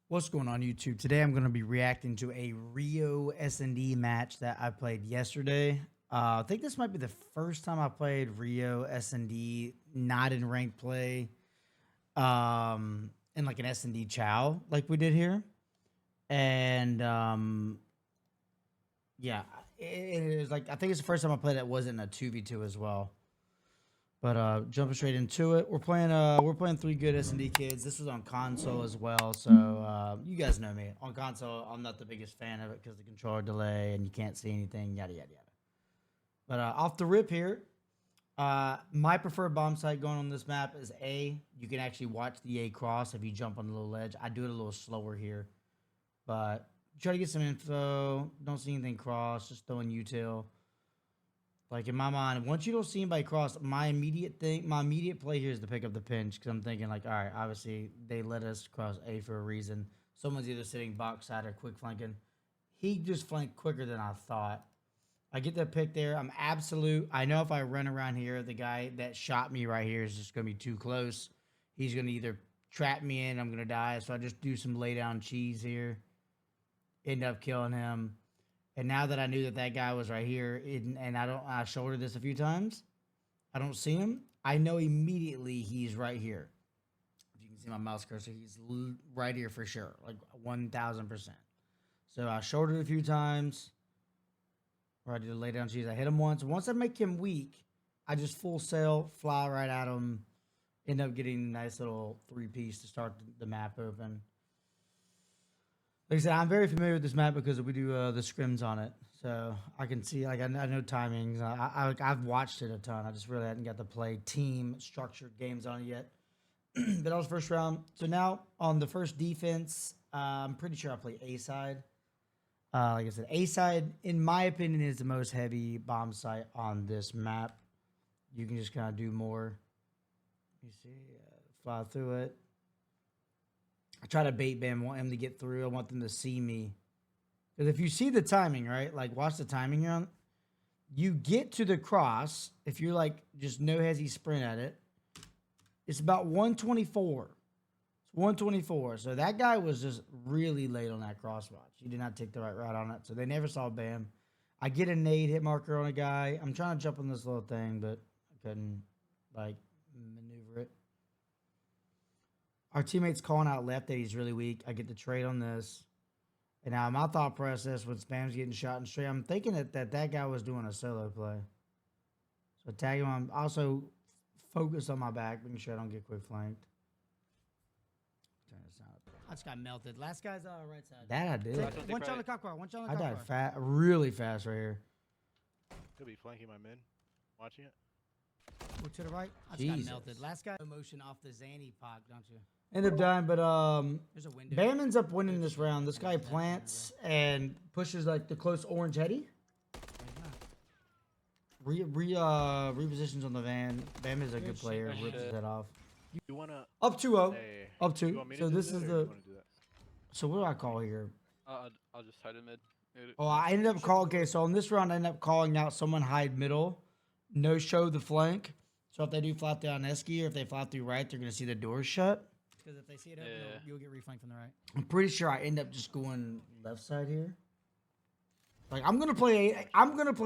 What's going on YouTube? Today I'm going to be reacting to a Rio SND match that I played yesterday. I think this might be the first time I played Rio SND not in ranked play in like an SND chow like we did here. And yeah, it is like I think it's the first time I played that wasn't a 2v2 as well. But jumping straight into it, we're playing three good S&D kids. This was on console as well, so you guys know me. On console, I'm not the biggest fan of it because the controller delay and you can't see anything, yada yada yada. But off the rip here, my preferred bomb site going on this map is A. You can actually watch the A cross if you jump on the little ledge. I do it a little slower here, but try to get some info. Don't see anything cross, just throwing util. Like in my mind, once you don't see anybody cross, my immediate play here is to pick up the pinch because I'm thinking like, all right, obviously they let us cross A for a reason. Someone's either sitting box side or quick flanking. He just flanked quicker than I thought. I get that pick there. I'm absolute. I know if I run around here, the guy that shot me right here is just gonna be too close. He's gonna either trap me in, I'm gonna die. So I just do some lay down cheese here. End up killing him. And now that I knew that that guy was right here, and I shouldered this a few times, I don't see him. I know immediately he's right here. If you can see my mouse cursor, he's right here for sure, like 1,000%. So I shouldered a few times. Or I did a lay down cheese. I hit him once. Once I make him weak, I just full sail, fly right at him, end up getting a nice little 3-piece to start the map open. Like I said, I'm very familiar with this map because we do the scrims on it, so I can see. Like I know timings. I've watched it a ton. I just really hadn't got to play team structured games on it yet. But that was first round. So now on the first defense, I'm pretty sure I play A side. Like I said, A side, in my opinion, is the most heavy bomb site on this map. You can just kind of do more. You see, fly through it. I try to bait bam, want him to get through. I want them to see me. Because if you see the timing, right? Like, watch the timing here. You get to the cross. If you're like, just no hezzy sprint at it. It's about 124. It's 124. So that guy was just really late on that cross watch. He did not take the right route on it. So they never saw bam. I get a nade hit marker on a guy. I'm trying to jump on this little thing, but I couldn't, like, maneuver it. Our teammate's calling out left that he's really weak. I get the trade on this. And now my thought process when Spam's getting shot in straight, I'm thinking that guy was doing a solo play. So tag him. I'm also focused on my back, making sure I don't get quick flanked. Turn this out. I just got melted. Last guy's right side. That I did. One shot on the cop car. One shot on the cop car. I died really fast right here. Could be flanking my mid. Watching it. Look to the right. I just got melted. Last guy. Motion off the Zanny pop, don't you? End up dying, but Bam ends up winning this round. This guy plants and pushes like the close orange heady. Repositions on the van. Bam is a good player. Rips his head off. You wanna up 2-0. Hey, up 2. So this is the. So what do I call here? I'll just hide in mid. Oh, I ended up calling. Okay, so on this round, I ended up calling out someone hide middle, no show the flank. So if they do fly through on Esky or if they fly through right, they're gonna see the doors shut. Because if they see it open, you'll get reflanked from the right. I'm pretty sure I end up just going left side here. Like I'm gonna play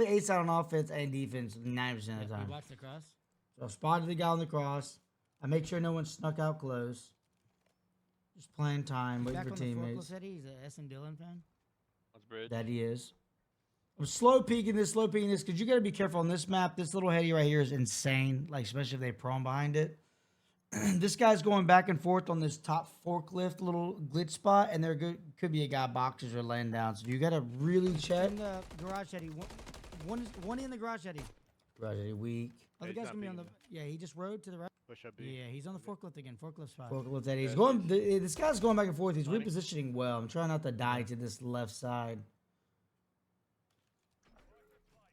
A side on offense and defense 90% of the time. Watch the cross. So I spotted the guy on the cross. I make sure no one snuck out close. Just playing time, waiting for teammates. He's a S and Dylan fan. Let's bridge. That he is. I'm slow peeking this, because you got to be careful on this map. This little heady right here is insane, like especially if they prone behind it. This guy's going back and forth on this top forklift little glitch spot, and there could be a guy boxes or laying down. So you got to really check. In the garage heady. One in the garage heady. Garage heady weak. Other guy's gonna be on the. Yeah, he just rode to the right. Push up B. Yeah, he's on the forklift again. Forklift spot. Forklift heady. He's going. This guy's going back and forth. He's repositioning well. I'm trying not to die to this left side.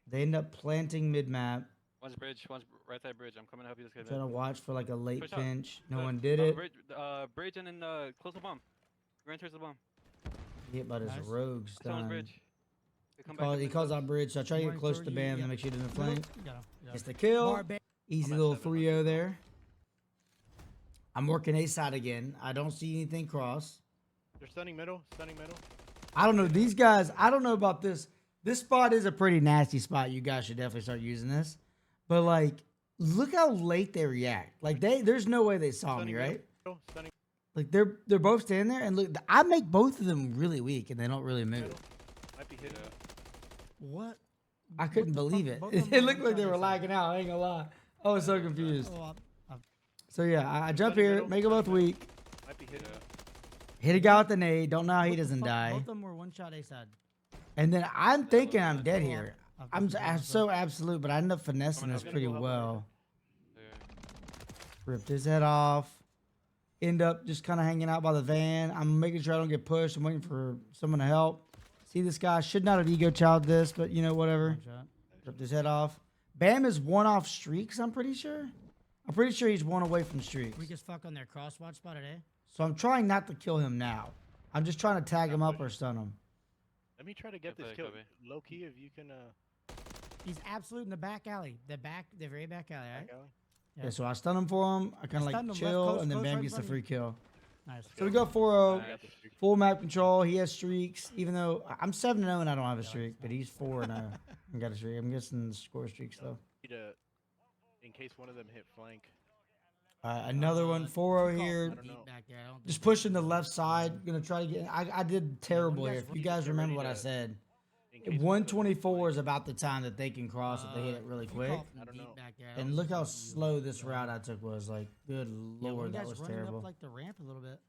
They end up planting mid map. One's bridge, one's right side bridge. I'm coming to help you this guy. Trying to watch for like a late Push pinch. No one did it. Bridge and then close the bomb. Ran towards the bomom. Hit by this rogue stun. Bridge. He calls out bridge, so I try to get close to Bam to make sure he doesn't flank. It's the kill. Easy little 3-0 there. I'm working A side again. I don't see anything cross. They're stunning middle. Stunning middle. I don't know these guys. I don't know about this. This spot is a pretty nasty spot. You guys should definitely start using this. But like, look how late they react. Like there's no way they saw me, Stunning right? middle. Stunning Like they're both standing there, and look, I make both of them really weak, and they don't really move. middle. Might be hidden. What? I couldn't What the believe fuck? it. Both of them It are looked like they one-shot were inside. lagging out. I ain't gonna lie. I was so confused. Oh, So yeah, I jump Stunning here, middle, make them both stunning weak. Might be hidden. Hit a guy with the nade. Don't know how he what the doesn't fuck? die. Both of them were one shot A side. And then I'm thinking I'm dead Oh, here. I've I'm got the so absolute, but I end up finessing Coming this up. pretty Gonna go up well. Yeah. Ripped his head off. End up just kind of hanging out by the van. I'm making sure I don't get pushed. I'm waiting for someone to help. See this guy. Should not have ego child this, but you know, whatever. one shot. Ripped his head off. Bam is one off streaks, I'm pretty sure. I'm pretty sure he's one away from streaks. Weak as fuck on their crosswatch spot at A. So I'm trying not to kill him now. I'm just trying to tag him up or stun him. Let me try to get Good this play, kill. Kobe. Low key, if you can. He's absolute in the back alley. The very back alley, right? Back alley. Yeah, Yeah. so I stun him for him. I kind of Stunned like him, left chill, close, and then close, Bam right in gets the front of free you. kill. Nice. So we go 4-0. I got the streak. Full map control. He has streaks, even though I'm 7-0 and I don't have a streak, but he's 4-0. I got a streak. I'm guessing the score streaks though. Need to- In case one of them hit flank. Another one, 4-0 here. I don't know. Back there. I don't Just think- pushing the left side. Gonna try to get. I did terrible guy's here. If you ready- guys they're remember ready what I to- said, In case one of them hit 124 is flank. about the time that they can cross if they hit it really we quick. caught from I don't deep know. back there. I And don't look how think you- slow this route I took was. Like, good Yeah, one lord, that guy's was running terrible. up like the ramp a little bit.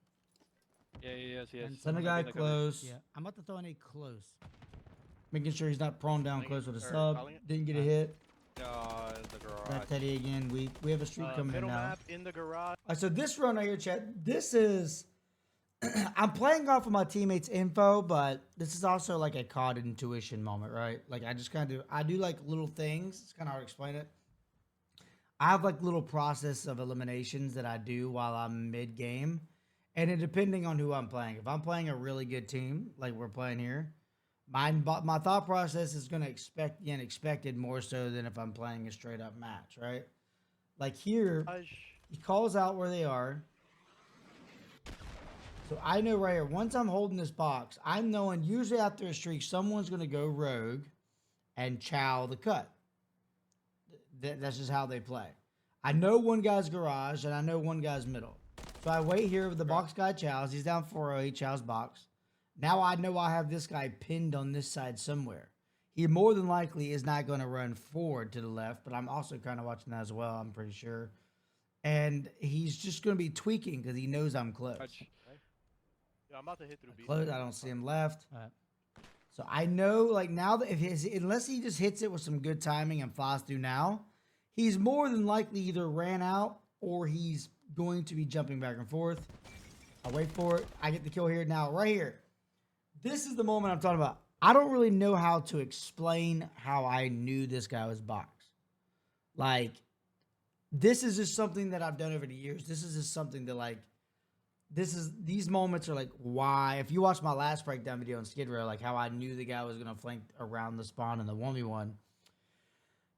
Yeah, yes, yes. And Send a I'm guy gonna go- close. Yeah, I'm about to throw in a close. Making sure he's not prone down Calling close it- with a or sub. calling it? Didn't get a hit. The garage. That Teddy again. We have a streak coming in Middle now. map in the garage. So this run right here, chat. This is I'm playing off of my teammates' info, but this is also like a COD intuition moment, right? Like I just kind of do like little things. It's kind of hard to explain it. I have like little process of eliminations that I do while I'm mid game, and it depending on who I'm playing. If I'm playing a really good team, like we're playing here, my thought process is going to expect the unexpected more so than if I'm playing a straight up match, right? Like here, he calls out where they are. So I know right here, once I'm holding this box, I'm knowing usually after a streak, someone's going to go rogue and chow the cut. That's just how they play. I know one guy's garage and I know one guy's middle. So I wait here. The box guy chows. He's down 4-0. He chows box. Now I know I have this guy pinned on this side somewhere. He more than likely is not going to run forward to the left, but I'm also kind of watching that as well, I'm pretty sure. And he's just going to be tweaking because he knows I'm close. Yeah, I'm about to hit through B. Close. I don't see him left. Alright. So I know, like now that unless he just hits it with some good timing and flies through now, he's more than likely either ran out or he's going to be jumping back and forth. I wait for it. I get the kill here now, right here. This is the moment I'm talking about. I don't really know how to explain how I knew this guy was boxed. Like, this is just something that I've done over the years. This is just something that like. These moments are like why. If you watch my last breakdown video on Skid Row, like how I knew the guy was gonna flank around the spawn in the 1v1.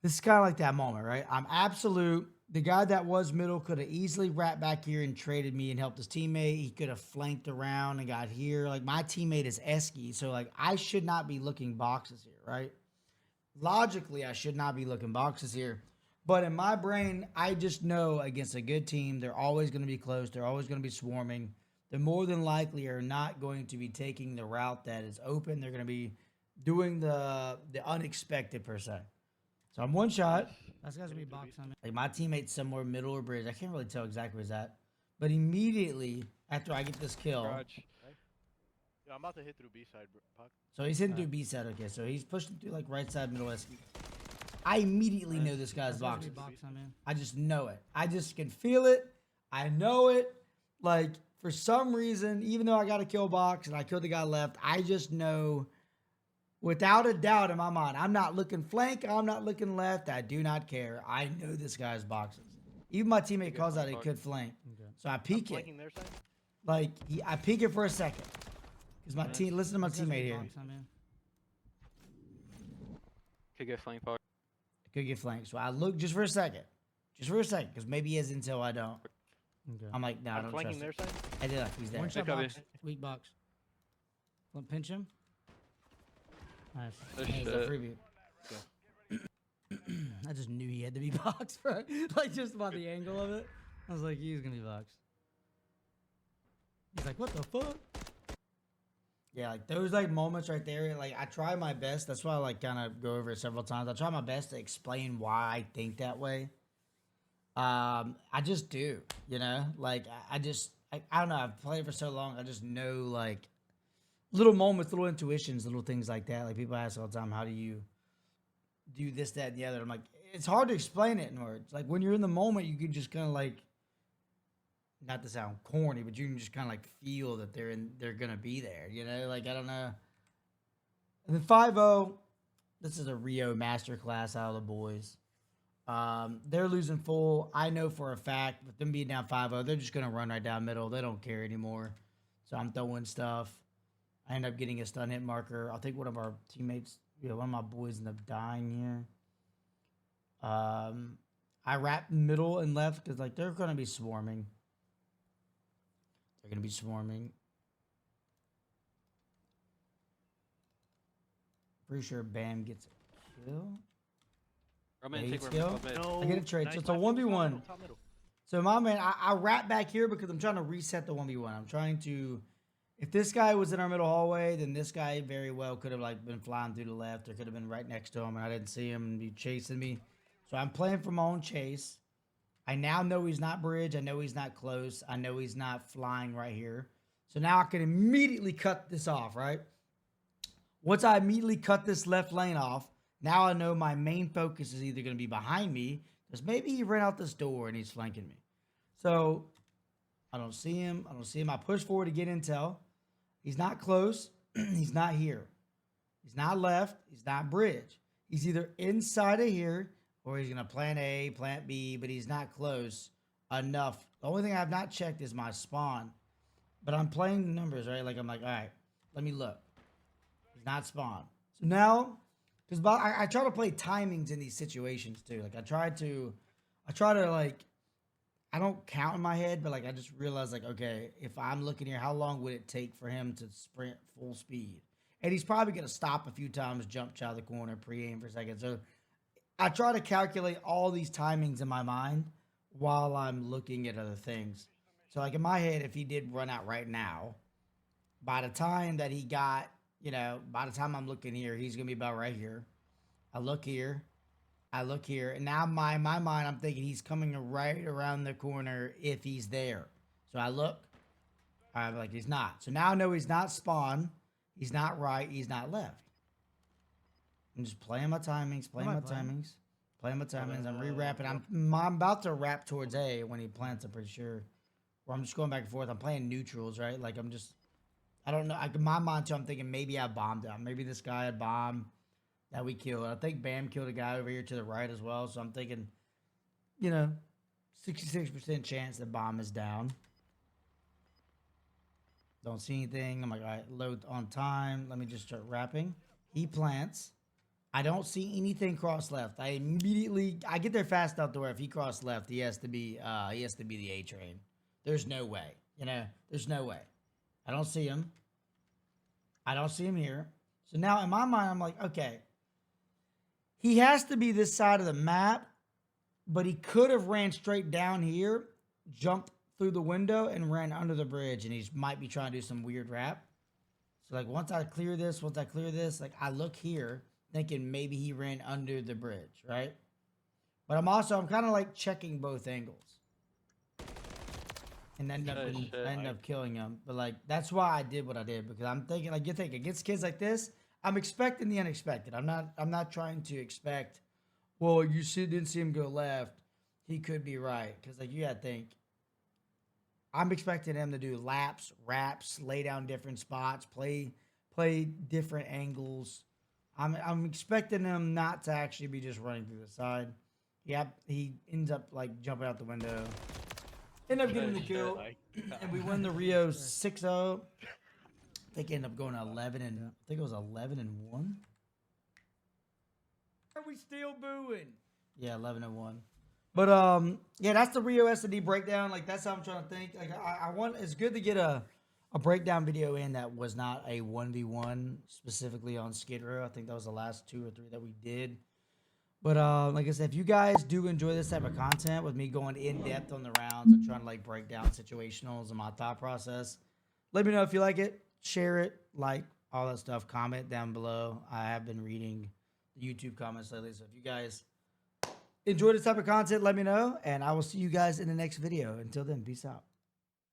This is kind of like that moment, right? I'm absolute. The guy that was middle could have easily wrapped back here and traded me and helped his teammate. He could have flanked around and got here. Like my teammate is Esky, so like I should not be looking boxes here, right? Logically, I should not be looking boxes here. But in my brain, I just know against a good team, they're always going to be close. They're always going to be swarming. They're more than likely are not going to be taking the route that is open. They're going to be doing the unexpected per se. So I'm one shot. That's gonna be box on me. Like my teammate's somewhere middle or bridge. I can't really tell exactly where he's at. But immediately after I get this kill, Garage. Yeah, I'm about to hit through B side, Puck. so he's hitting through B side. Okay, so he's pushing through like right side, middle, Esky. I immediately know this guy's That's gonna be boxing. box on me. I just know it. I just can feel it. I know it. Like, for some reason, even though I got a kill box and I killed the guy left, I just know without a doubt in my mind, I'm not looking flank. I'm not looking left. I do not care. I know this guy's boxes. Even my teammate calls out it could flank. Okay. So I I'm peek it. flanking their side. Like, I peek it for a second. Because my team, listen to my That's gonna be teammate here. box on me. Could get flank power. Could get flanked. So I look just for a second. Just for a second. Because maybe he has intel I don't. Okay. I'm like, nah, I I'm don't flanking trust their it. side. I did like he's there. One shot Cover. box. Weak box. Pinch him. Nice. Oh, Hey, it's a shit. freebie. I just knew he had to be boxed, bro. Like just by the angle of it. I was like, he's gonna be boxed. He's like, what the fuck? Yeah, like those like moments right there. Like I try my best. That's why I like kind of go over it several times. I try my best to explain why I think that way. I just do, you know. Like I don't know. I've played for so long. I just know like little moments, little intuitions, little things like that. Like people ask all the time, how do you do this, that, and the other? I'm like, it's hard to explain it in words. Like when you're in the moment, you can just kind of like, not to sound corny, but you can just kind of like feel that they're gonna be there. You know, like I don't know. And then 5-0, this is a Rio masterclass out of the boys. They're losing full. I know for a fact, with them being down 5-0, they're just gonna run right down middle. They don't care anymore. So I'm throwing stuff. I end up getting a stun hit marker. I think one of our teammates, one of my boys ended up dying here. I wrapped middle and left because like they're gonna be swarming. They're gonna be swarming. Pretty sure Bam gets a kill. Roman, Yeah, take he's Roman. skill. Top mid. I get a trade. So it's a Top 1v1. middle, top middle. So my man, I wrap back here because I'm trying to reset the 1v1. I'm trying to, if this guy was in our middle hallway, then this guy very well could have like been flying through the left or could have been right next to him and I didn't see him and be chasing me. So I'm playing for my own chase. I now know he's not bridge. I know he's not close. I know he's not flying right here. So now I can immediately cut this off, right? Once I immediately cut this left lane off, now I know my main focus is either going to be behind me because maybe he ran out this door and he's flanking me. So I don't see him. I don't see him. I push forward to get intel. He's not close. He's not here. He's not left. He's not bridge. He's either inside of here or he's going to plant A, plant B, but he's not close enough. The only thing I have not checked is my spawn. But I'm playing the numbers, right? Like, I'm like, all right, let me look. He's not spawned. So now, because I try to play timings in these situations too. Like, I try to like, I don't count in my head, but like, I just realized like, okay, if I'm looking here, how long would it take for him to sprint full speed? And he's probably going to stop a few times, jump out of the corner, pre-aim for a second. So I try to calculate all these timings in my mind while I'm looking at other things. So like in my head, if he did run out right now, by the time that he got, by the time I'm looking here, he's going to be about right here. I look here. And now my mind, I'm thinking he's coming right around the corner if he's there. So I look. I'm like, he's not. So now I know he's not spawn. He's not right. He's not left. I'm just playing my timings, playing my timings. I'm re-wrapping. I'm about to wrap towards A when he plants, I'm pretty sure. Or I'm just going back and forth. I'm playing neutrals, right? Like, I don't know. In my mind, too, I'm thinking maybe I bombed him. Maybe this guy had bombed that we killed. I think Bam killed a guy over here to the right as well. So I'm thinking, 66% chance that bomb is down. Don't see anything. I'm like, all right, load on time. Let me just start wrapping. He plants. I don't see anything cross left. I get there fast enough to where if he crossed left, he has to be the A train. There's no way. There's no way. I don't see him. I don't see him here. So now in my mind, I'm like, okay, he has to be this side of the map, but he could have ran straight down here, jumped through the window, and ran under the bridge, and he might be trying to do some weird rap. So like once I clear this, like I look here, thinking maybe he ran under the bridge, right? But I'm kind of like checking both angles. And end up killing him. But like that's why I did what I did, because I'm thinking like you're thinking against kids like this, I'm expecting the unexpected. I'm not trying to expect, well, you didn't see him go left, he could be right. Because like you gotta think, I'm expecting him to do laps, wraps, lay down different spots, play different angles. I'm expecting him not to actually be just running through the side. Yep, he ends up like jumping out the window. End up getting the kill, and we win the Rio 6-0. I think it ended up going 11 and I think it was 11-1. Are we still booing? Yeah, 11-1. But yeah, that's the Rio SND breakdown. Like that's how I'm trying to think. Like I want. It's good to get a a breakdown video in that was not a 1v1 specifically on Skid Row. I think that was the last 2 or 3 that we did. But like I said, if you guys do enjoy this type of content with me going in depth on the rounds and trying to like break down situationals and my thought process, let me know if you like it. Share it, like all that stuff. Comment down below. I have been reading the YouTube comments lately, so if you guys enjoy this type of content, let me know, and I will see you guys in the next video. Until then, peace out.